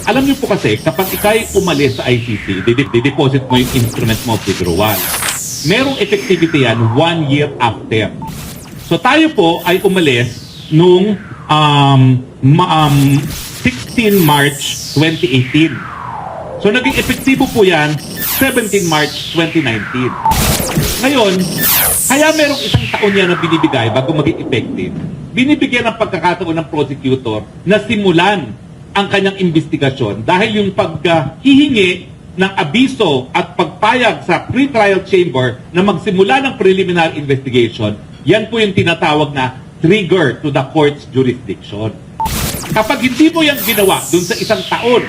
Alam niyo po kasi, kapag ikay umalis sa ICC, dideposit mo yung instrument mo of withdrawal. Merong effectivity yan 1 year after. So tayo po ay umalis nung 16 March 2018. So naging epektibo po yan 17 March 2019. Ngayon, kaya merong isang taon yan na binibigay bago maging effective. Binibigyan ng pagkakataon ng prosecutor na simulan ang kanyang investigasyon dahil yung paghihingi ng abiso at pagpayag sa pre-trial chamber na magsimula ng preliminary investigation, yan po yung tinatawag na trigger to the court's jurisdiction. Kapag hindi mo yan ginawa dun sa isang taon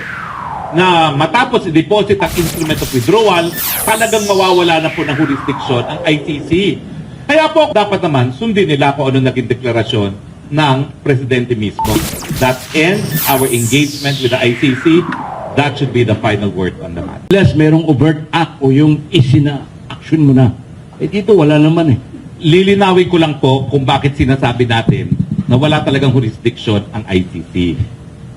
na matapos i-deposit ang instrument of withdrawal, talagang mawawala na po ng jurisdiction ang ICC. Kaya po dapat naman sundin nila kung ano naging deklarasyon ng presidente mismo. That ends our engagement with the ICC. That should be the final word on the matter. Unless merong overt act o yung action mo na. Eh dito wala naman eh. Lilinawin ko lang po kung bakit sinasabi natin na wala talagang jurisdiction ang ICC.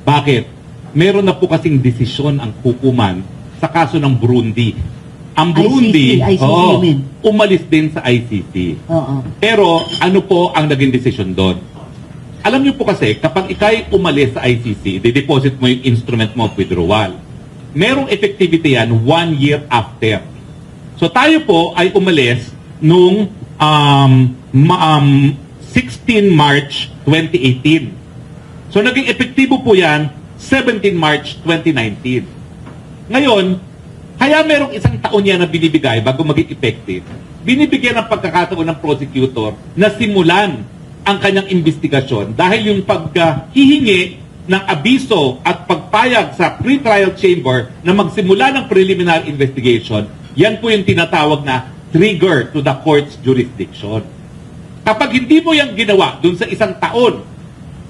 Bakit? Meron na po kasing desisyon ang hukuman sa kaso ng Burundi. Ang Burundi, ICC, oo, you mean? umalis din sa ICC. Oo. Pero ano po ang naging desisyon doon? Alam niyo po kasi, kapag ikay umalis sa ICC, dideposit mo yung instrument mo of withdrawal. Merong effectivity yan 1 year after. So tayo po ay umalis nung 16 March 2018. So naging epektibo po yan 17 March 2019. Ngayon, kaya merong isang taon yan na binibigay bago maging effective. Binibigyan ng pagkakataon ng prosecutor na simulan ang kanyang investigasyon dahil yung paghihingi ng abiso at pagpayag sa pre-trial chamber na magsimula ng preliminary investigation, yan po yung tinatawag na trigger to the court's jurisdiction. Kapag hindi mo yan ginawa dun sa isang taon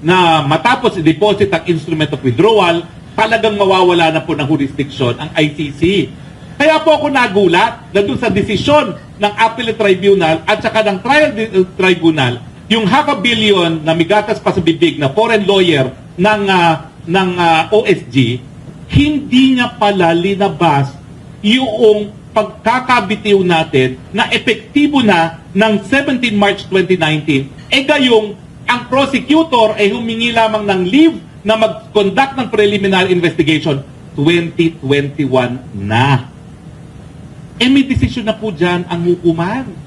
na matapos i-deposit ang instrument of withdrawal, talagang mawawala na po ng jurisdiction ang ICC. Kaya po ako nagulat na dun sa desisyon ng Appellate Tribunal at saka ng Trial Tribunal, yung $500 million na migatas pa sa bibig na foreign lawyer ng OSG, hindi niya pala linabas yung pagkakabitiw natin na epektibo na ng 17 March 2019, gayong ang prosecutor ay humingi lamang ng leave na mag-conduct ng preliminary investigation 2021 na. May desisyon na po dyan ang hukuman.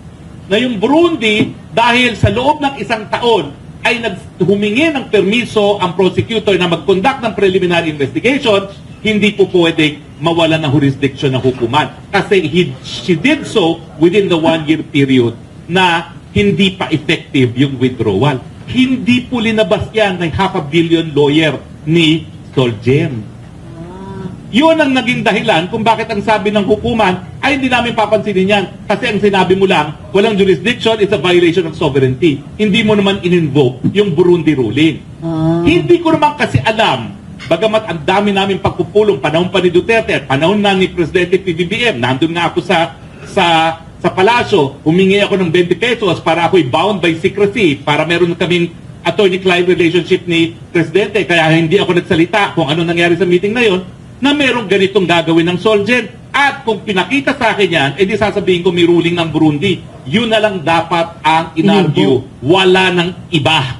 Na yung Burundi, dahil sa loob ng isang taon, ay humingi ng permiso ang prosecutor na mag-conduct ng preliminary investigation, hindi po pwede mawala ng jurisdiction ng hukuman. Kasi she did so within the 1 year period na hindi pa effective yung withdrawal. Hindi po linabas yan ng $500 million lawyer ni Soljem. Yun ang naging dahilan kung bakit ang sabi ng hukuman ay hindi namin papansinin yan. Kasi ang sinabi mo lang, walang jurisdiction, it's a violation of sovereignty. Hindi mo naman in-invoke yung Burundi ruling. Hindi ko naman kasi alam, bagamat ang dami namin pagpupulong, panahon pa ni Duterte, panahon na ni Presidente PBBM, nandun nga ako sa palasyo, humingi ako ng 20 pesos para ako'y bound by secrecy, para meron kaming attorney-client relationship ni Presidente, kaya hindi ako nagsalita kung ano nangyari sa meeting na yon, na merong ganitong gagawin ng Soljem. At kung pinakita sa akin yan, edi sasabihin ko may ruling ng Burundi. Yun na lang dapat ang in-argue. Wala ng iba.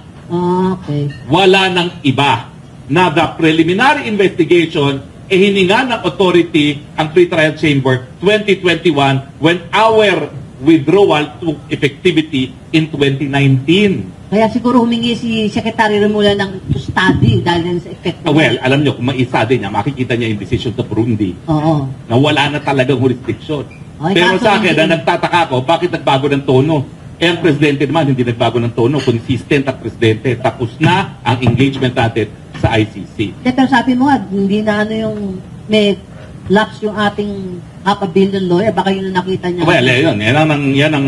Okay. Wala ng iba. Na the preliminary investigation hininga ng authority ang pre-trial chamber 2021 when our withdrawal took effectivity in 2019. Kaya siguro humingi si Secretary Remulla ng to study dahil sa effect. Well, alam nyo, kung maisa-study niya, makikita niya yung decision sa Burundi Oo. na wala na talagang jurisdiction. Okay, Pero kaso sa akin, hindi- na nagtataka ko, bakit nagbago ng tono? Ang presidente naman, hindi nagbago ng tono. Consistent ang presidente. Tapos na ang engagement natin sa ICC. Pero sabi mo nga, hindi na ano yung may lapse yung ating $500 million lawyer. Baka yun ang nakita niya. Well, yan ang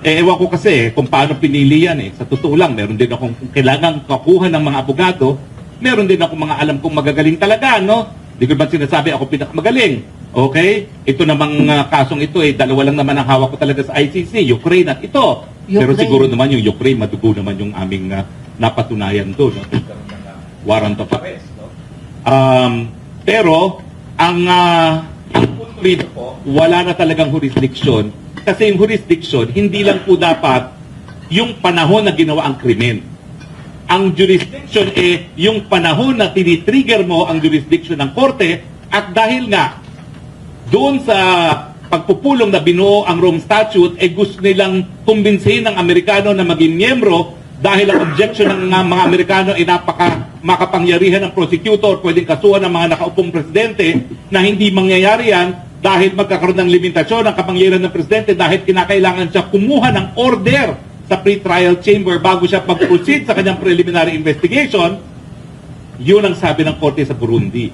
ewan ko kasi kung paano pinili yan eh. Sa totoo lang, meron din akong kailangan kakuha ng mga abogado. Meron din akong mga alam kong magagaling talaga, no? Di ko ba sinasabi ako pinakamagaling? Okay? Ito namang kasong ito dalawa lang naman ang hawak ko talaga sa ICC, Ukraine at ito. Pero Ukraine. siguro naman yung Ukraine, madugo naman yung aming napatunayan doon. No? Warrant of arrest. No? Pero, ang punto rito po, wala na talagang jurisdiction. Kasi yung jurisdiction, hindi lang po dapat yung panahon na ginawa ang krimen. Ang jurisdiction yung panahon na tinitrigger mo ang jurisdiction ng korte at dahil nga doon sa pagpupulong na binuo ang Rome Statute, gusto nilang kumbinsihin ng Amerikano na maging miyembro dahil ang objection ng mga Amerikano ay makapangyarihan ng prosecutor, pwedeng kasuhan ng mga nakaupong presidente na hindi mangyayari yan dahil magkakaroon ng limitasyon ng kapangyarihan ng presidente dahil kinakailangan siya kumuha ng order sa pre-trial chamber bago siya pag-proceed sa kanyang preliminary investigation. Yun ang sabi ng korte sa Burundi.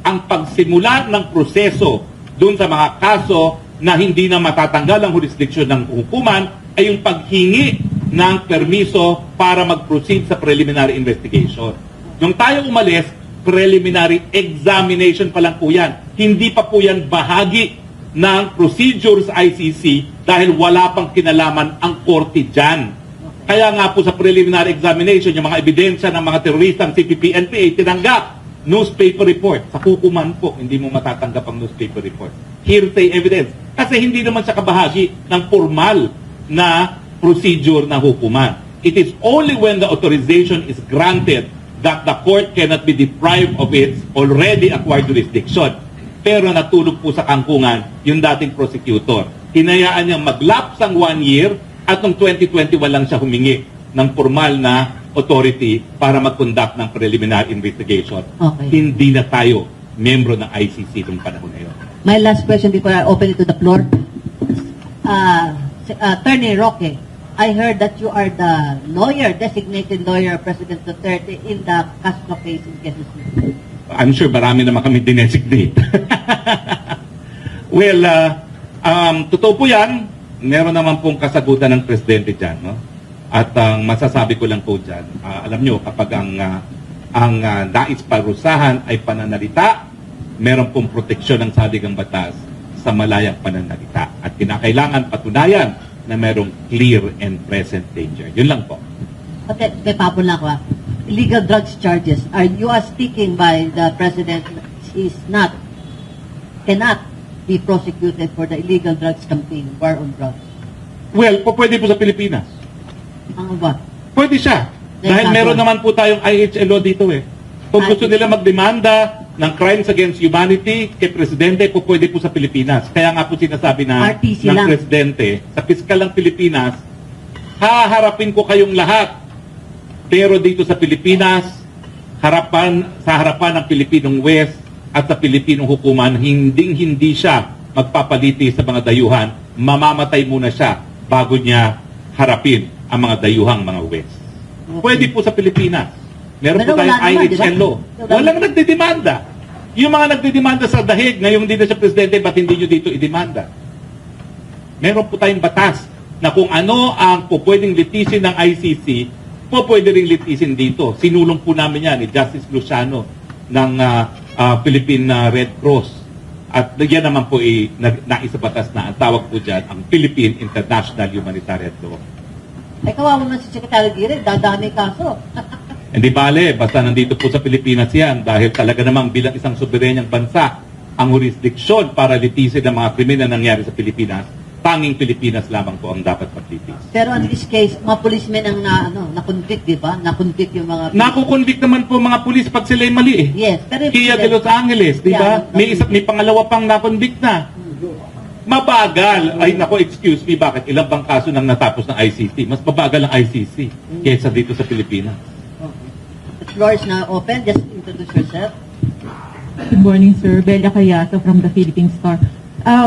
Ang pagsimula ng proseso doon sa mga kaso na hindi na matatanggal ang jurisdiction ng hukuman ay yung paghingi ng permiso para mag-proceed sa preliminary investigation. Nung tayo umalis, preliminary examination pa lang po yan. Hindi pa po yan bahagi ng procedures ICC dahil wala pang kinalaman ang korte dyan. Kaya nga po sa preliminary examination, yung mga ebidensya ng mga teroristang CPP, NPA, tinanggap newspaper report. Sa hukuman po, hindi mo matatanggap ang newspaper report. Hearsay evidence. Kasi hindi naman siya kabahagi ng formal na procedure na hukuman. It is only when the authorization is granted that the court cannot be deprived of its already acquired jurisdiction. Pero natulog po sa kangkungan yung dating prosecutor. Hinayaan niyang mag-lapse ang 1 year at noong 2021 lang siya humingi ng formal na authority para mag-conduct ng preliminary investigation. Okay. Hindi na tayo membro ng ICC noong panahon na yun. My last question before I open it to the floor. Attorney Roque, I heard that you are the lawyer, designated lawyer of President Duterte in the Castro case in Quezon City. I'm sure marami naman kami dinesignate. Well, totoo po yan. Meron naman pong kasagutan ng presidente dyan. No? At ang masasabi ko lang po dyan, alam nyo, kapag ang nais parusahan ay pananalita, meron pong proteksyon ng saligang batas sa malayang pananalita. At kinakailangan patunayan na merong clear and present danger. Yun lang po. Okay, may papon lang ako. Illegal drugs charges. You are speaking by the President cannot be prosecuted for the illegal drugs campaign, war on drugs. Well, pwede po sa Pilipinas. Ano ba? Pwede siya. Dahil Example. meron naman po tayong IHLO dito eh. Kung gusto nila magdemanda ng crimes against humanity kay Presidente, po pwede po sa Pilipinas. Kaya nga po sinasabi na RTC ng lang. Presidente, sa piskal ng Pilipinas, haharapin ko kayong lahat. Pero dito sa Pilipinas, sa harapan ng Pilipinong West at sa Pilipinong hukuman, hindi siya magpapaliti sa mga dayuhan. Mamamatay muna siya bago niya harapin ang mga dayuhang mga West. Pwede po sa Pilipinas. Meron Pero po tayong wala naman, di ba? IHLO. Walang nagdidemanda. Yung mga nagdidemanda sa dahig, ngayong hindi na siya presidente, ba't hindi nyo dito idemanda? Meron po tayong batas na kung ano ang pwedeng litisin ng ICC, pwede rin litisin dito. Sinulong po namin yan ni Justice Luciano ng Philippine Red Cross. At yan naman po naisabatas na ang tawag po dyan, ang Philippine International Humanitarian Law. Ay, kawawa naman si Secretary Gire, dadami kaso. Hindi bale, basta nandito po sa Pilipinas yan dahil talaga namang bilang isang soberenyang bansa, ang jurisdiksyon para litisin ng mga krimen na nangyari sa Pilipinas, tanging Pilipinas lamang po ang dapat paglitis. Pero in this case, mga policemen ang na-convict, di ba? Na-convict yung mga... Nakukonvict naman po mga pulis pag sila'y mali eh. Yes, pero... Kia de Los Angeles, di ba? Yeah, May pangalawa pang nakonvict na. Mabagal. Ay nako, excuse me, bakit? Ilang bang kaso nang natapos ng ICC? Mas mabagal ang ICC kaysa dito sa Pilipinas. Okay. The floor is now open. Just introduce yourself. Good morning, sir. Belia Cayato from the Philippine Star.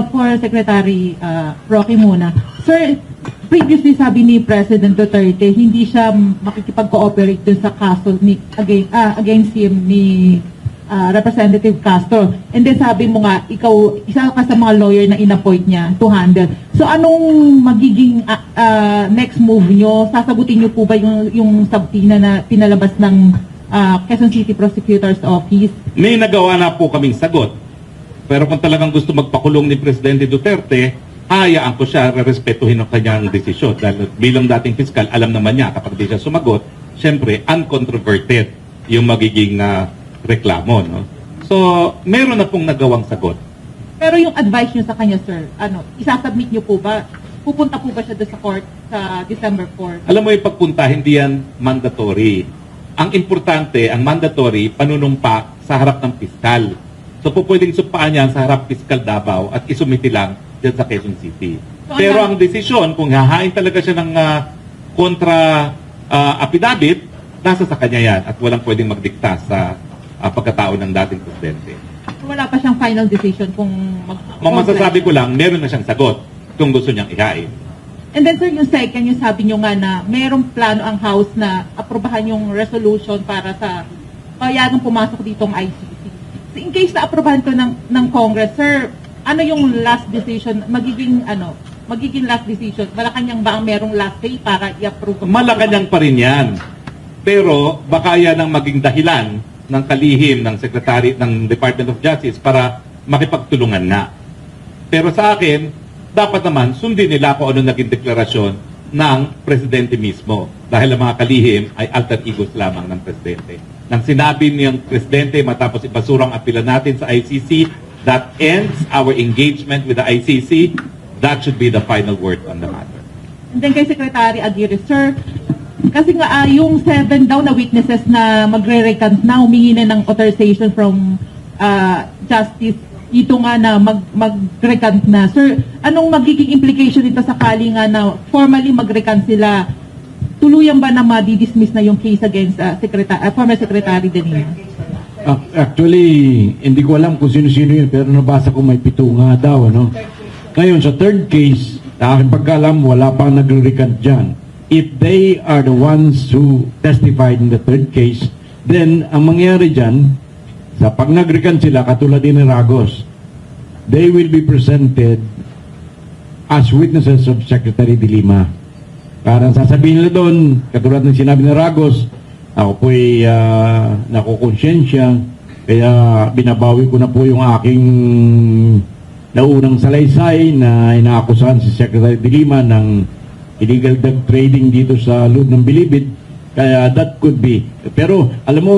For Secretary Roque muna. Sir, previously sabi ni President Duterte, hindi siya makikipag-cooperate dun sa kaso against him ni Representative Castro. And then sabi mo nga, ikaw, isa ka sa mga lawyer na in-appoint niya to handle. So anong magiging next move nyo? Sasagutin nyo po ba yung subpoena na pinalabas ng Quezon City Prosecutor's Office? May nagawa na po kaming sagot. Pero kung talagang gusto magpakulong ni Presidente Duterte, hayaan ko siya, respetuhin ang kanyang desisyon. Dahil bilang dating fiskal, alam naman niya kapag di siya sumagot, syempre, uncontroverted yung magiging reklamo. No? So, meron na pong nagawang sagot. Pero yung advice nyo sa kanya, sir, isasubmit nyo po ba? Pupunta po ba siya doon sa court sa December 4? Alam mo yung pagpunta, hindi yan mandatory. Ang importante, ang mandatory, panunumpa sa harap ng piskal. So, pwedeng supaan yan sa harap piskal Davao at isumiti lang dyan sa Quezon City. So, Pero ang desisyon, kung hahain talaga siya ng kontra affidavit, nasa sa kanya yan at walang pwedeng magdikta sa pagkatao ng dating presidente. Wala pa siyang final decision kung Masasabi ko lang, meron na siyang sagot kung gusto niyang ihain. And then, sir, yung second, yung sabi nyo nga na mayroong plano ang House na aprobahan yung resolution para sa payagang pumasok ditong ICC. So, in case na aprobahan to ng Congress, sir, ano yung last decision? Magiging last decision? Malacanang ba ang merong last say para i-approve? Malacanang pa rin yan. Pero baka yan ang maging dahilan ng kalihim ng Secretary ng Department of Justice para makipagtulungan na. Pero sa akin, dapat naman sundin nila kung ano naging deklarasyon ng Presidente mismo. Dahil ang mga kalihim ay alter egos lamang ng Presidente. Nang sinabi niyang Presidente matapos ibasurang apela natin sa ICC, that ends our engagement with the ICC, that should be the final word on the matter. And then kay Secretary Aguirre, sir, kasi nga yung 7 daw na witnesses na magre-recant na, humingi na ng authorization from Justice, ito nga na mag-recant na. Sir, anong magiging implication nito sakali nga na formally mag-recant sila? Tuluyan ba na ma-dismiss na yung case against former Secretary Danilo? Actually, hindi ko alam kung sino-sino yun, pero nabasa ko may 7 nga daw, ano? Ngayon, sa third case, sa aking pagkalam, wala pang nagre-recant dyan. If they are the ones who testified in the third case, then ang mangyayari dyan, sa pag nag-recant sila, katulad din ni Ragos, they will be presented as witnesses of Secretary De Lima. Parang sasabihin nila doon, katulad ng sinabi ni Ragos, ako po'y nakukonsensya, kaya binabawi ko na po yung aking naunang salaysay na inaakusahan si Secretary De Lima ng illegal drug trading dito sa loob ng Bilibid. Kaya that could be. Pero alam mo,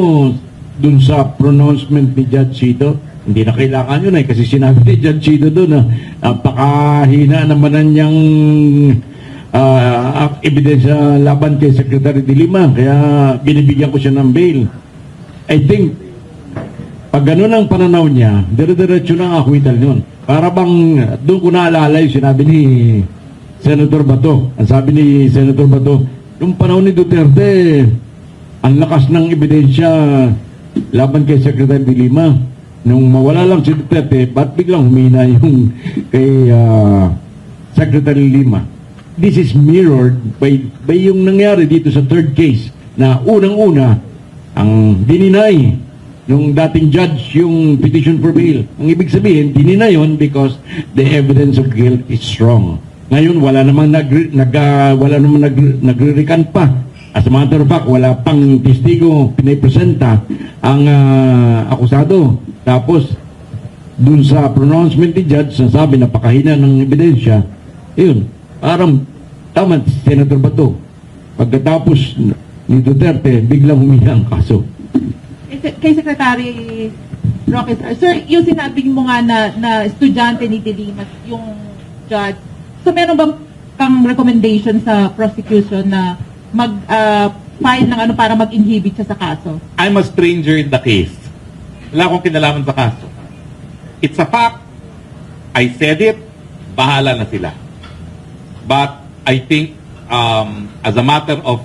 dun sa pronouncement ni Judge Cito, hindi na kailangan yun kasi sinabi ni Judge Cito dun na napakahina naman na niyang ebidensya laban kay Secretary De Lima. Kaya binibigyan ko siya ng bail. I think, pag gano'n ang pananaw niya, dire-diretso na ang acquittal yun. Para bang, doon ko naalala yung sinabi ni Senator Bato. Ang sabi ni Senator Bato, nung panahon ni Duterte, ang lakas ng ebidensya laban kay Secretary De Lima. Nung mawala lang si Duterte, ba't biglang humina yung kay Secretary De Lima? This is mirrored by yung nangyari dito sa third case na unang-una, ang dininay nung dating judge yung petition for bail. Ang ibig sabihin, dininay yun because the evidence of guilt is strong. Ngayon, wala namang nagre-recant pa. As a matter of fact, wala pang testigo pinipresenta ang akusado. Tapos, dun sa pronouncement ni Judge, nasabi napakahina ng ebidensya, yun, parang tama si Senator Bato. Pagkatapos ni Duterte, biglang humina ang kaso. Kay Secretary Roque, sir, yung sinabi mo nga na estudyante ni De Lima, yung judge, so meron bang kang recommendation sa prosecution na mag-file ng para mag-inhibit siya sa kaso? I'm a stranger in the case. Wala akong kinalaman sa kaso. It's a fact. I said it. Bahala na sila. But I think as a matter of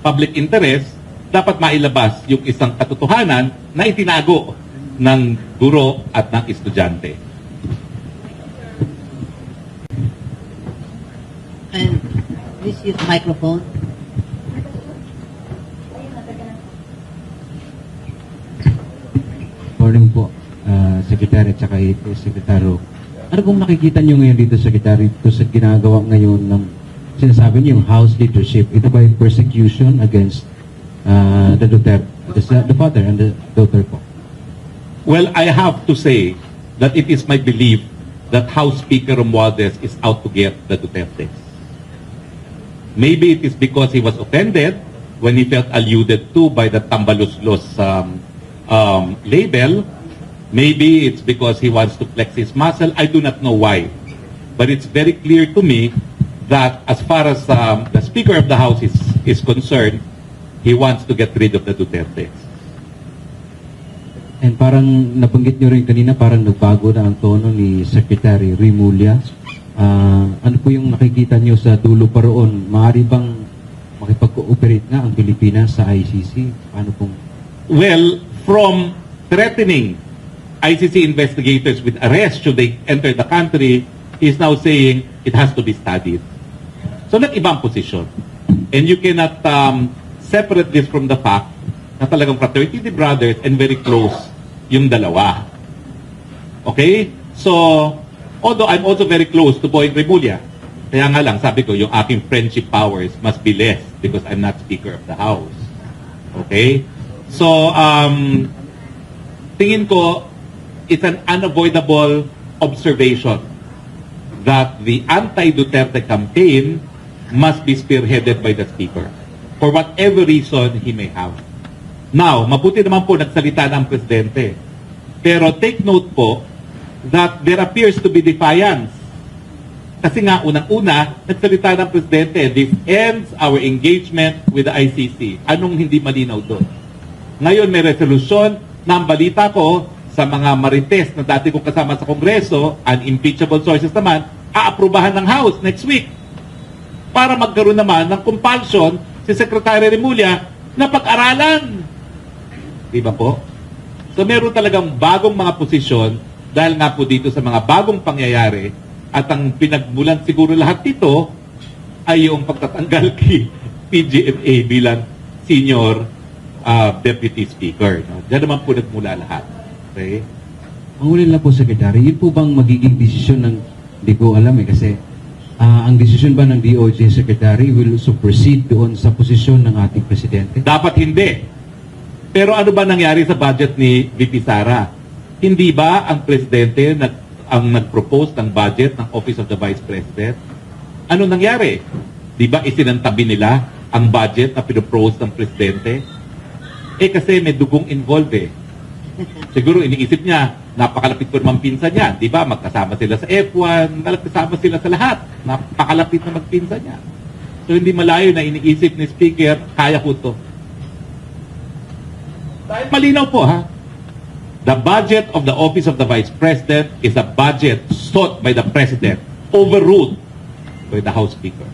public interest, dapat mailabas yung isang katotohanan na itinago ng guro at ng estudyante. And please use the microphone. Morning po, Secretary at saka Secretary. Ano pong nakikita niyo ngayon dito, Secretary, ito sa ginagawa ngayon ng sinasabi niyo yung House leadership? Ito ba yung persecution against the Duterte, the father and the daughter po? Well, I have to say that it is my belief that House Speaker Romualdez is out to get the Dutertes. Maybe it is because he was offended when he felt alluded to by the Tambaluslos label, Maybe it's because he wants to flex his muscle. I do not know why. But it's very clear to me that as far as the Speaker of the House is concerned, he wants to get rid of the Duterte. And parang nabanggit nyo rin kanina, parang nagbago na ang tono ni Secretary Rimulya. Ano po yung nakikita nyo sa dulo pa roon? Maaari bang makipag-cooperate na ang Pilipinas sa ICC? Paano pong... Well, from threatening ICC investigators with arrest should they enter the country, he is now saying it has to be studied. So, nag-ibang position. And you cannot separate this from the fact na talagang fraternity brothers and very close yung dalawa. Okay? So, although I'm also very close to Boying Rimulya, kaya nga lang, sabi ko, yung aking friendship powers must be less because I'm not Speaker of the House. Okay? So, tingin ko, it's an unavoidable observation that the anti-Duterte campaign must be spearheaded by the Speaker for whatever reason he may have. Now, mabuti naman po nagsalita ng Presidente. Pero take note po that there appears to be defiance. Kasi nga, unang-una, nagsalita ng Presidente, this ends our engagement with the ICC. Anong hindi malinaw doon? Ngayon, may resolusyon na ang balita ko sa mga marites na dati kong kasama sa Kongreso, unimpeachable sources naman, aaprubahan ng House next week para magkaroon naman ng compulsion si Secretary Rimulya na pag-aralan. Di ba po? So meron talagang bagong mga posisyon dahil nga po dito sa mga bagong pangyayari at ang pinagmulan siguro lahat dito ay yung pagtatanggal kay PGMA bilang senior deputy speaker. No? Diyan naman po nagmula lahat. Okay? Ang huli lang po, Secretary, yun po bang magiging desisyon ng... Hindi ko alam kasi ang desisyon ba ng DOJ Secretary will supersede doon sa posisyon ng ating Presidente? Dapat hindi. Pero ano ba nangyari sa budget ni VP Sara? Hindi ba ang Presidente ang nag-propose ng budget ng Office of the Vice President? Ano nangyari? Di ba isinantabi nila ang budget na pinopose ng Presidente? Kasi may dugong involved eh. Siguro iniisip niya, napakalapit ko naman pinsan niya. Di ba? Magkasama sila sa F1, magkasama sila sa lahat. Napakalapit na magpinsan niya. So hindi malayo na iniisip ni Speaker, kaya ko to. Dahil malinaw po ha, the budget of the Office of the Vice President is a budget sought by the President, overruled by the House Speaker.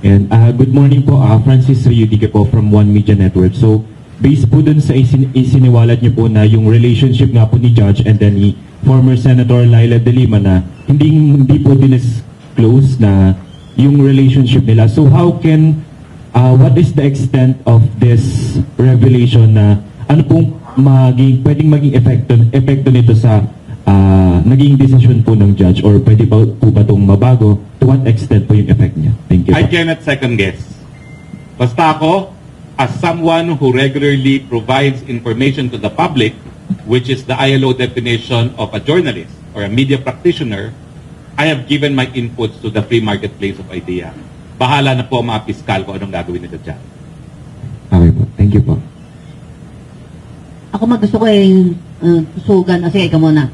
And good morning po, Francis Riudique po from One Media Network. So, based po dun sa isiniwalat niyo po na yung relationship nga po ni Judge and then ni former Senator Laila De Lima na hindi po dinisclose na yung relationship nila. So, how can, what is the extent of this revelation na ano pong pwedeng maging epekto nito sa naging decision po ng judge or pwede po ba itong mabago? To what extent po yung effect niya? Thank you. I cannot second guess. Basta ako, as someone who regularly provides information to the public, which is the ILO definition of a journalist or a media practitioner, I have given my inputs to the free marketplace of idea. Bahala na po mga piskal kung anong gagawin nito dyan. Okay po. Thank you po. Ako gusto ko tusugan. O sige, ikaw muna.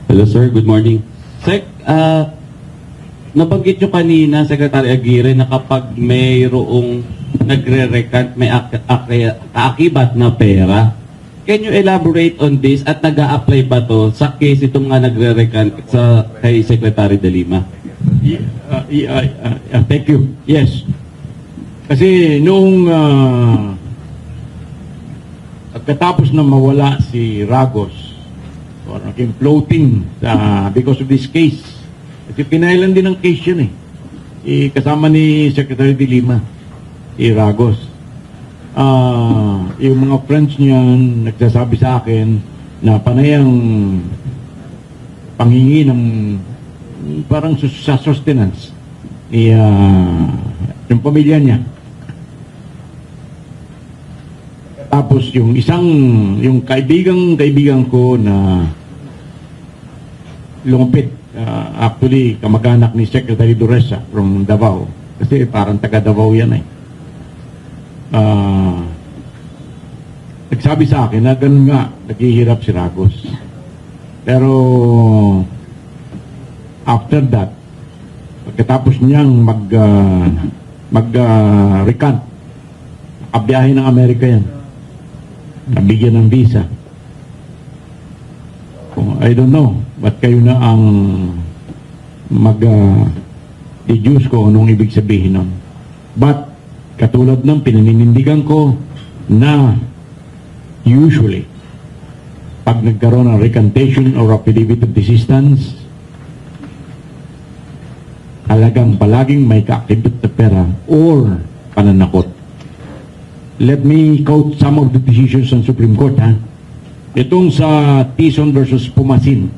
Hello sir, good morning. Sec, nabanggit nyo kanina, Secretary Aguirre, na kapag mayroong nagre-recant, may kaakibat na pera, can you elaborate on this at nag-a-apply ba to sa case itong nga nagre-recant kay Secretary De Lima? Thank you. Yes. Kasi noong pagkatapos na mawala si Ragos, or naging floating because of this case. Kasi pinailan din ang case yun eh. Kasama ni Secretary De Lima, si Ragos. Yung mga friends niyan nagsasabi sa akin na panayang panghingi ng parang sa sustenance yung pamilya niya. Tapos yung yung kaibigan ko na lumapit, actually kamag-anak ni Secretary Duresa from Davao, kasi parang taga Davao yan eh. nagsabi sa akin na ganun nga, naghihirap si Ragos. Pero after that, pagkatapos niyang recant, nakabiyahe ng Amerika yan. Nabigyan ng visa. I don't know, ba't kayo na ang deduce ko anong ibig sabihin nun. But, katulad ng pinaninindigan ko na usually, pag nagkaroon ng recantation or affidavit of desistance, talagang palaging may kaakibot na pera or pananakot. Let me quote some of the decisions ng Supreme Court. Itong sa Tison versus Pumasin.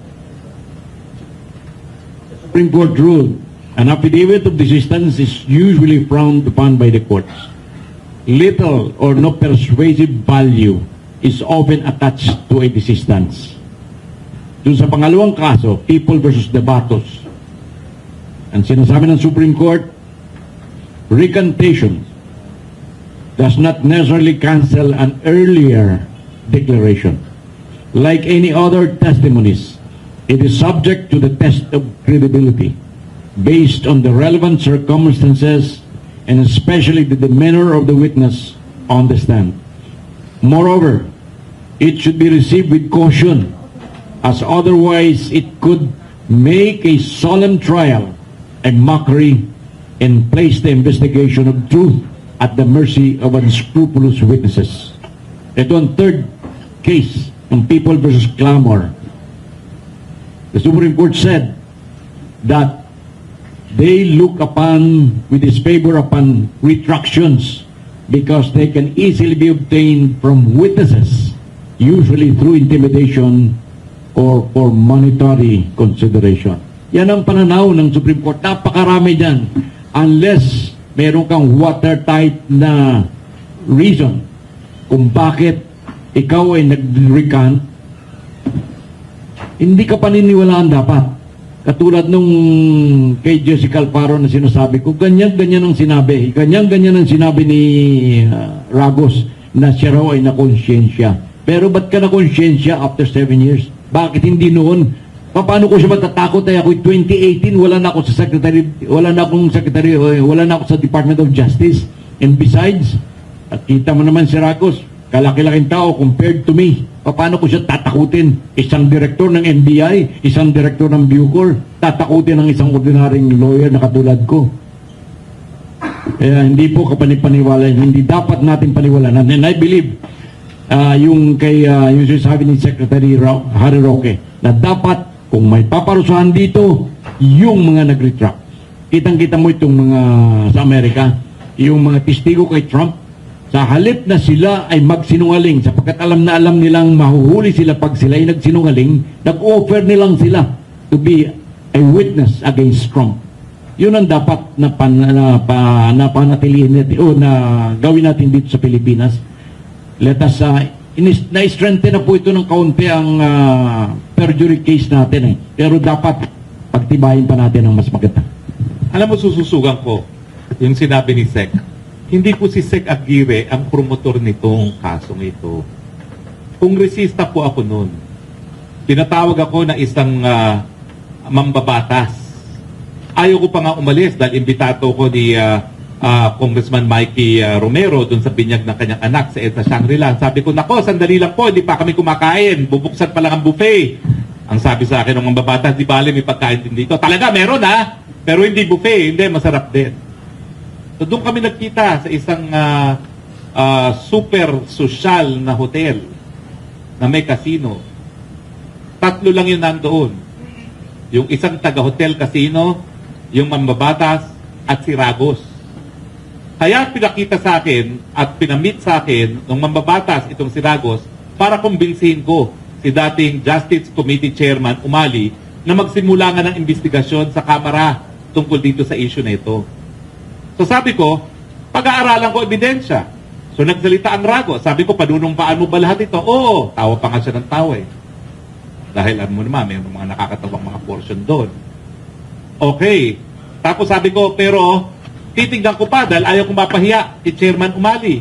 Supreme Court ruled, an affidavit of desistance is usually frowned upon by the courts. Little or no persuasive value is often attached to a desistance. Doon sa pangalawang kaso, People versus Debatos, ang sinasabi ng Supreme Court, recantation does not necessarily cancel an earlier declaration. Like any other testimonies, it is subject to the test of credibility based on the relevant circumstances and especially the demeanor of the witness on the stand. Moreover, it should be received with caution, as otherwise it could make a solemn trial a mockery and place the investigation of truth at the mercy of unscrupulous witnesses. Ito ang third case ng People versus Clamor. The Supreme Court said that they look upon with disfavor upon retractions because they can easily be obtained from witnesses, usually through intimidation or for monetary consideration. Yan ang pananaw ng Supreme Court. Napakarami dyan. Unless meron kang watertight na reason kung bakit ikaw ay nag-recant, hindi ka paniniwalaan dapat. Katulad nung kay Jessica Alfaro na sinasabi ko, ganyan-ganyan ang sinabi. Ganyan-ganyan ang sinabi ni Ragos na siya raw ay nakonsyensya. Pero ba't ka nakonsyensya after 7 years? Bakit hindi noon? Paano ko siya matatakot ay ako 2018 wala na ako sa wala na ako sa Department of Justice. And besides, at kita mo naman si Ragos, kalaki-laking tao compared to me. Paano ko siya tatakutin? Isang direktor ng NBI, isang direktor ng Bucor, tatakutin ng isang ordinaryong lawyer na katulad ko. Kaya hindi po kapanipaniwala, hindi dapat natin paniwalaan. And I believe yung sinasabi ni Secretary Harry Roque na dapat kung may paparusahan dito, yung mga nag-retract. Kitang-kita mo itong mga sa Amerika, yung mga testigo kay Trump, sa halip na sila ay magsinungaling, sapagkat alam na alam nilang mahuhuli sila pag sila ay nagsinungaling, nag-offer nilang sila to be a witness against Trump. Yun ang dapat na panatilihin natin, o na gawin natin dito sa Pilipinas. Let us na-strengthen na po ito ng kaunti ang perjury case natin pero dapat pagtibayin pa natin ang mas maganda. Alam mo, sususugan ko yung sinabi ni Sec. Hindi po si Sec Aguirre ang promotor nitong kasong ito. Kongresista po ako noon. Tinatawag ako na isang mambabatas. Ayaw ko pa nga umalis dahil imbitato ko ni Congressman Mikey Romero dun sa binyag ng kanyang anak sa EDSA Shangri-La. Sabi ko, nako, sandali lang po, hindi pa kami kumakain. Bubuksan pa lang ang buffet. Ang sabi sa akin ng mga babatas, di bale may pagkain din dito. Talaga, meron pero hindi buffet. Hindi, masarap din. So doon kami nagkita sa isang super social na hotel na may casino. 3 lang yun nandoon. Yung isang taga-hotel casino, yung mambabatas, at si Ragos. Kaya pinakita sa akin at pinamit sa akin ng mambabatas itong si Ragos para kumbinsihin ko si dating Justice Committee Chairman Umali na magsimula nga ng investigasyon sa Kamara tungkol dito sa issue na ito. So sabi ko, pag-aaralan ko ebidensya. So nagsalita ang Ragos. Sabi ko, panunumpaan mo ba lahat ito? Oo, tawa pa nga siya ng tawa eh. Dahil alam mo naman, may mga nakakatawang mga portion doon. Okay. Tapos sabi ko, pero titignan ko pa dahil ayaw kong mapahiya si Chairman Umali.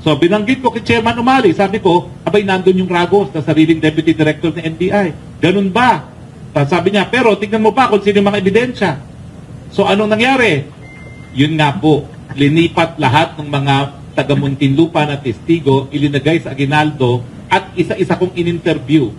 So binanggit ko kay Chairman Umali, sabi ko, abay nandun yung Ragos na sariling Deputy Director ng NBI. Ganun ba? Sabi niya, pero tingnan mo pa kung sino yung mga ebidensya. So anong nangyari? Yun nga po, linipat lahat ng mga taga-Muntinlupa na testigo, ilinagay sa Aguinaldo at isa-isa kong in-interview.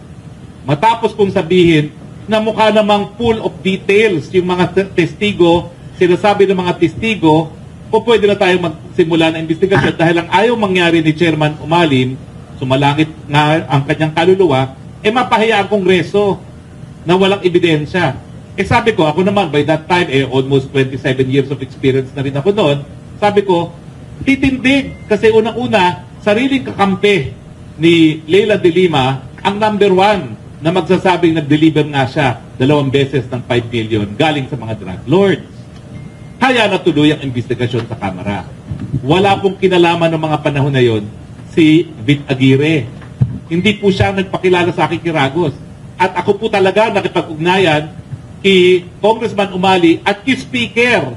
Matapos kong sabihin na mukha namang full of details yung mga testigo, sinasabi ng mga testigo, o pwede na tayo magsimula ng investigasyon dahil ang ayaw mangyari ni Chairman Umalim, sumalangit nga ang kanyang kaluluwa, mapahiya ang Kongreso na walang ebidensya. Sabi ko, ako naman, by that time, almost 27 years of experience na rin ako noon, sabi ko, titindig. Kasi unang-una, sariling kakampi ni Leila de Lima ang number 1 na magsasabing nag-deliver nga siya 2 beses ng 5 million galing sa mga drug lords. Kaya natuloy ang investigasyon sa Kamara. Wala pong kinalaman ng mga panahon na yon si Vic Aguirre. Hindi po siya nagpakilala sa akin kay Ragos. At ako po talaga nakipag-ugnayan kay Congressman Umali at kay Speaker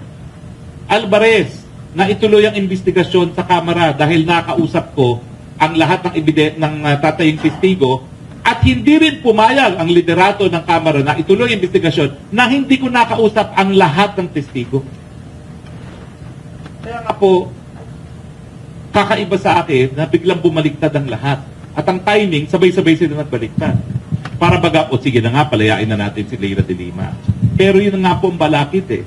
Alvarez na ituloy ang investigasyon sa Kamara dahil nakausap ko ang lahat ng tatayong testigo at hindi rin pumayag ang liderato ng Kamara na ituloy ang investigasyon na hindi ko nakausap ang lahat ng testigo. Kaya nga po, kakaiba sa akin na biglang bumaliktad ang lahat. At ang timing, sabay-sabay sila nagbaliktad. Para baga, o sige na nga, palayain na natin si Leila de Lima. Pero yun nga po ang balakid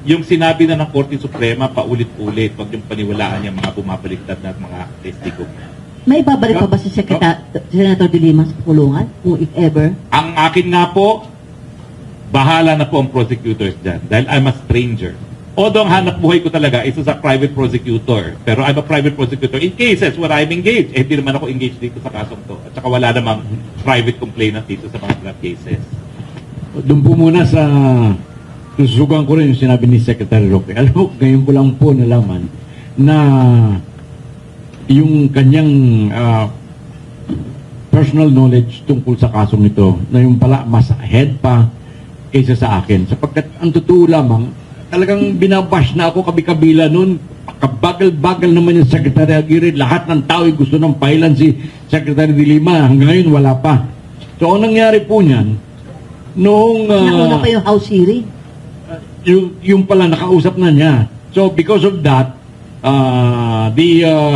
Yung sinabi na ng Korte Suprema, paulit-ulit, wag yung paniwalaan yung mga bumabaliktad na mga testigo. May babalik pa ba si Senator de Lima sa kulungan? Kung if ever? Ang akin nga po, bahala na po ang prosecutors dyan. Dahil I'm a stranger. Although ang hanap buhay ko talaga is as a private prosecutor. Pero I'm a private prosecutor in cases where I'm engaged. Hindi naman ako engaged dito sa kasong to. At saka wala namang private complainant dito sa mga drug cases. Doon po muna sa susugan ko rin yung sinabi ni Secretary Roque. Alam mo, ngayon ko lang po nalaman na yung kanyang personal knowledge tungkol sa kasong ito na yung pala mas ahead pa kaysa sa akin. Sapagkat ang totoo lamang, talagang binabash na ako kabi-kabila noon. Kabagal-bagal naman yung Secretary Aguirre. Lahat ng tao ay gusto ng pailan si Secretary de Lima. Hanggang ngayon, wala pa. So, ang nangyari po niyan, noong... Nauna pa yung House hearing. yung pala, nakausap na niya. So, because of that, the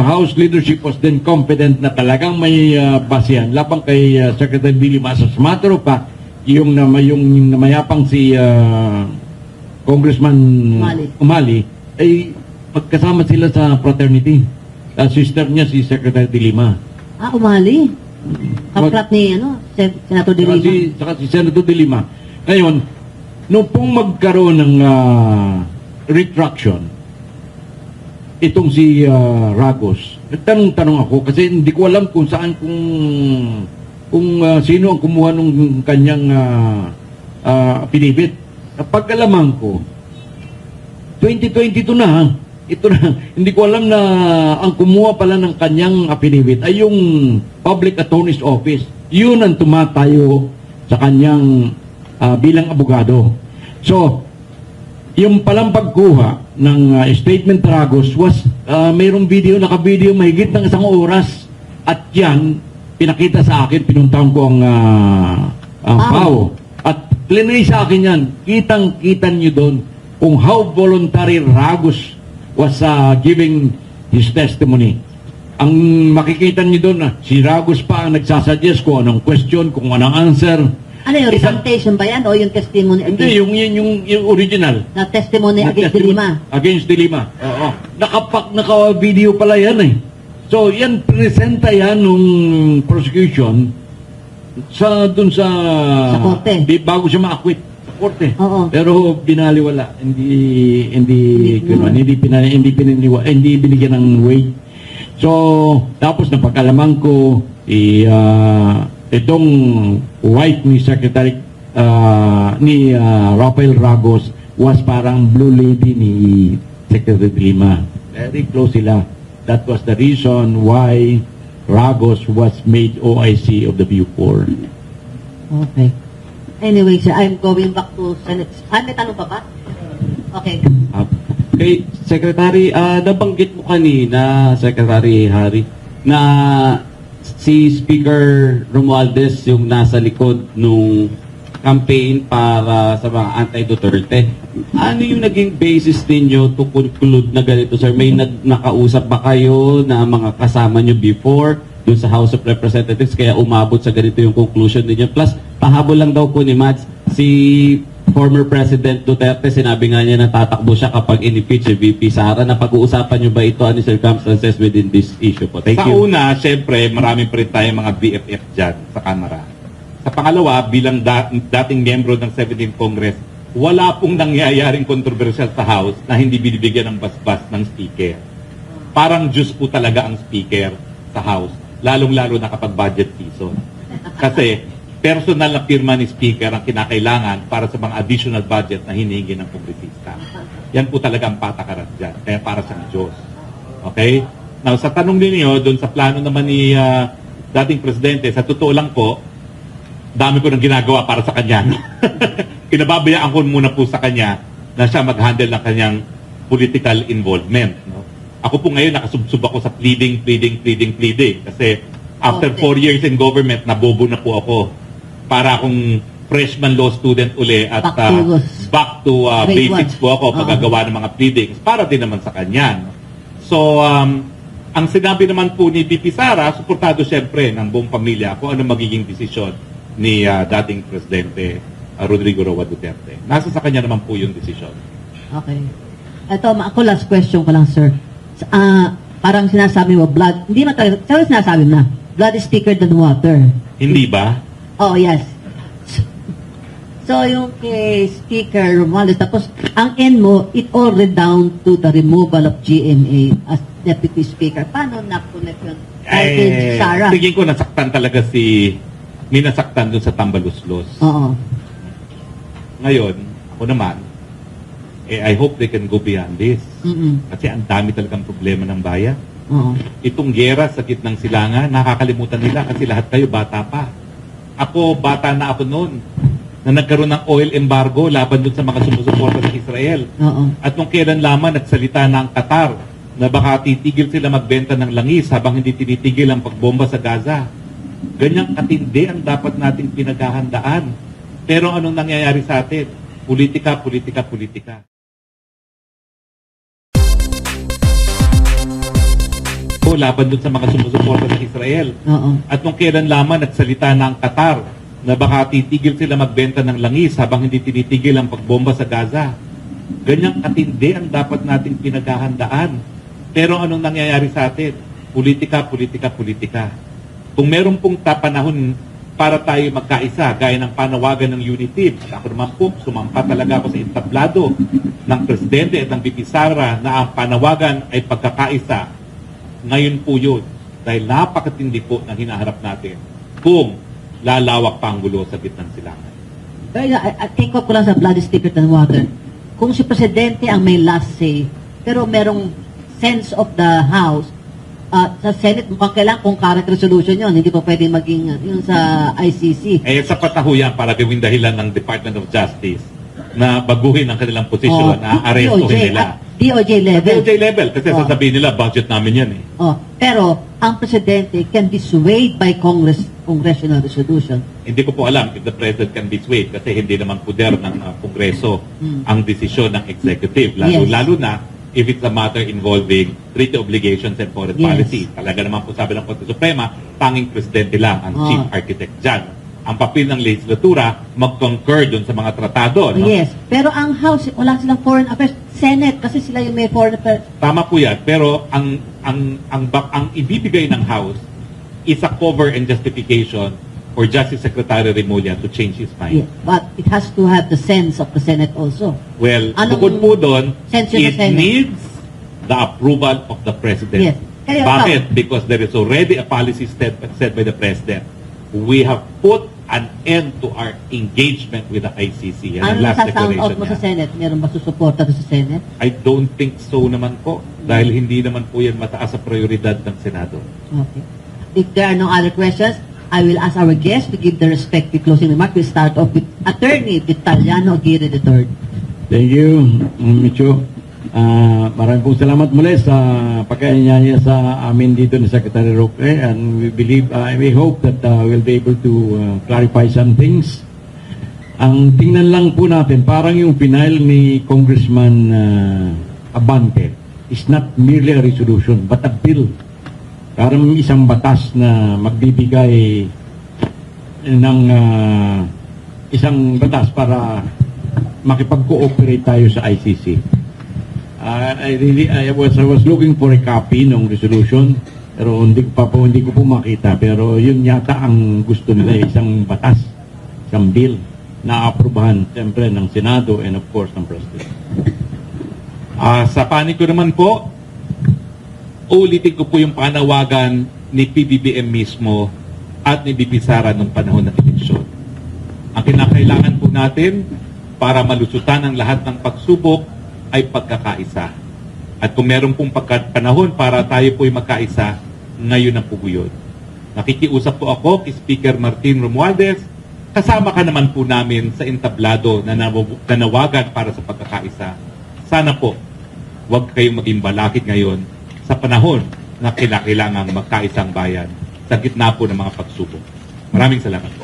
House leadership was then confident na talagang may basehan labang kay Secretary de Lima. As a matter of fact, yung namayapang si... Congressman Umali, ay magkasama sila sa fraternity. Sister niya si Secretary de Lima. Umali. Kaplat ni Senator de Lima. Saka si Senator de Lima. Ngayon, nung pong magkaroon ng retraction, itong si Ragos, nagtanong-tanong ako kasi hindi ko alam kung saan kung sino ang kumuha ng kanyang affidavit. Pagkalaman ko, 2022 na, ito na, hindi ko alam na ang kumuha pala ng kanyang affidavit ay yung Public Attorney's Office. Yun ang tumatayo sa kanyang bilang abogado. So, yung palang pagkuha ng statement Ragos was mayroong video, naka-video mahigit ng 1 oras. At yan, pinakita sa akin, pinuntahan ko ang PAO. At plinay sa akin yan, kitang-kita nyo doon kung how voluntary Ragos was giving his testimony. Ang makikita nyo doon na si Ragos pa ang nagsasuggest kung anong question, kung anong answer. Ano yung recantation ba yan o yung testimony against? Hindi, yung original. Na testimony against de Lima? Against de Lima. Oo. Naka-video pala yan eh. So, yan, presenta yan nung prosecution dun sa korte. Bago siya ma-acquit sa korte. Oo. Pero binaliwala, hindi binigyan ng weight. So, tapos napag-alaman ko itong wife ni Secretary ni Rafael Ragos was parang blue lady ni Secretary de Lima. Very close sila. That was the reason why Ragos was made OIC of the Bucor. Okay. Anyway, sir, I'm going back to Senate. May tanong pa ba? Okay. Kay Secretary, nabanggit mo kanina, Secretary Harry, na si Speaker Romualdez yung nasa likod nung campaign para sa mga anti-Duterte. Ano yung naging basis ninyo to conclude na ganito, sir? May nakausap ba kayo na mga kasama nyo before dun sa House of Representatives kaya umabot sa ganito yung conclusion ninyo? Plus, pahabol lang daw po ni Mads, si former President Duterte, sinabi nga niya na tatakbo siya kapag in-impeach si VP Sara. Na pag-uusapan nyo ba ito, ano circumstances within this issue po? Thank Sa you. una, syempre, maraming pa rin tayong mga BFF dyan sa Kamara. Sa pangalawa, bilang dating miyembro ng 17th Congress, wala pong nangyayaring kontrobersyal sa House na hindi binibigyan ng basbas ng Speaker. Parang Diyos po talaga ang Speaker sa House, lalong-lalo na kapag budget season. Kasi personal na pirma ni Speaker ang kinakailangan para sa mga additional budget na hinihingi ng kongresista. Yan po talaga ang patakaran dyan. Kaya para sa Diyos. Okay? Now, sa tanong ninyo, doon sa plano naman ni dating Presidente, sa totoo lang po, dami ko nang ginagawa para sa kanya. No? Pinababayaan ko muna po sa kanya na siya mag-handle ng kanyang political involvement. No? Ako po ngayon nakasubsub ako sa pleading. Kasi after 4 years in government, nabobo na po ako. Para akong freshman law student uli at back to Grade basics one. po ako paggagawa ng mga pleadings para din naman sa kanya. No? So, ang sinabi naman po ni VP Sara, suportado siyempre ng buong pamilya kung ano magiging desisyon ni dating Presidente Rodrigo Roa Duterte. Nasa sa kanya naman po yung desisyon. Okay. Ito, ako last question ko lang, sir. Parang sinasabi mo, blood, hindi man talaga, pero sinasabi mo na, blood is thicker than water. Hindi ba? Oh, yes. So, yung kay Speaker Romualdez, tapos, ang end mo, it all redound to the removal of GMA as Deputy Speaker. Paano na-connect yun? Kay Sara? Tingin ko nasaktan talaga may nasaktan doon sa Tambaluslos. Oo. Ngayon, ako naman, I hope they can go beyond this. Mm-mm. Kasi ang dami talagang problema ng bayan. Oo. Itong gera sa gitnang silangan, nakakalimutan nila kasi lahat kayo bata pa. Ako, bata na ako noon na nagkaroon ng oil embargo laban doon sa mga sumusuporta sa Israel. Oo. At nung kailan lamang nagsalita na ang Qatar na baka titigil sila magbenta ng langis habang hindi tinitigil ang pagbomba sa Gaza. Ganyang katindi ang dapat nating pinaghahandaan. Pero anong nangyayari sa atin? Politika. O laban doon sa mga sumusuporta sa Israel. Oo. At nung kailan lamang nagsalita na ang Qatar na baka titigil sila magbenta ng langis habang hindi tinitigil ang pagbomba sa Gaza. Ganyang katindi ang dapat nating pinaghahandaan. Pero anong nangyayari sa atin? Politika. Kung meron pong panahon para tayo magkaisa, gaya ng panawagan ng UNITIB, ako naman po, sumampa talaga ako sa entablado ng Presidente at ng VP Sara na ang panawagan ay pagkakaisa. Ngayon po yun, dahil napakatindi po ng hinaharap natin kung lalawak pa ang gulo sa gitnang silangan. Pero take up ko lang sa blood is thicker than water. Kung si Presidente ang may last say, pero merong sense of the House, sa Senate, mukhang kailangan concurrent resolution yun. Hindi pa pwede maging yun sa ICC. Eh, sa patahuyan para gawing dahilan ng Department of Justice na baguhin ang kanilang posisyon, na arestuhin nila. DOJ level. DOJ level, kasi sasabihin nila, budget namin yan eh. Pero, ang Presidente can be swayed by congressional resolution. Hindi ko po alam if the President can be swayed kasi hindi naman puder ng Kongreso ang desisyon ng Executive. Lalo na if it's a matter involving treaty obligations and foreign Yes. policy. Talaga naman po sabi ng Korte Suprema, tanging Presidente lang ang chief architect dyan. Ang papel ng legislatura, mag-concur dun sa mga tratado. No? Yes. Pero ang House, wala silang foreign affairs. Senate, kasi sila yung may foreign affairs. Tama po yan, pero ang ibibigay ng House is a cover and justification for Justice Secretary Remulla to change his mind. Yeah. But it has to have the sense of the Senate also. Well, Anong bukod po doon, sense yun it sa Senate? needs the approval of the President. Yes. Kaya Bakit? Because there is already a policy set by the President. We have put an end to our engagement with the ICC. Yan ang Ano last nasa-sound out declaration mo sa niya. Senate? Meron ba susuporta doon sa Senate? I don't think so naman po. Dahil hindi naman po yan mataas sa prioridad ng Senado. Okay. If there are no other questions, I will ask our guests to give their respective closing remarks. We'll start off with Attorney Vitaliano Aguirre III. Thank you, Micho. Maraming pong salamat muli sa pagkaanyaya sa amin dito ni Secretary Roque, and we hope that we'll be able to clarify some things. Ang tingnan lang po natin, parang yung final ni Congressman Abante is not merely a resolution but a bill. Parang isang batas na magbibigay ng isang batas para makipag-cooperate tayo sa ICC. I was looking for a copy ng resolution, pero hindi ko po makita. Pero yun yata ang gusto nila, isang batas, isang bill na aprubahan siyempre ng Senado and of course ng President. Sa panig ko naman po, ulitin ko po yung panawagan ni PBBM mismo at ni BP Sara nung panahon ng eleksyon. Ang kinakailangan po natin para malusutan ang lahat ng pagsubok ay pagkakaisa. At kung meron pong panahon para tayo po'y magkaisa, ngayon ang po yun. Nakikiusap po ako kay Speaker Martin Romualdez, kasama ka naman po namin sa entablado na nanawagan para sa pagkakaisa. Sana po, huwag kayong maging balakid ngayon sa panahon na kailangang magkaisang bayan sa gitna po ng mga pagsubok. Maraming salamat po.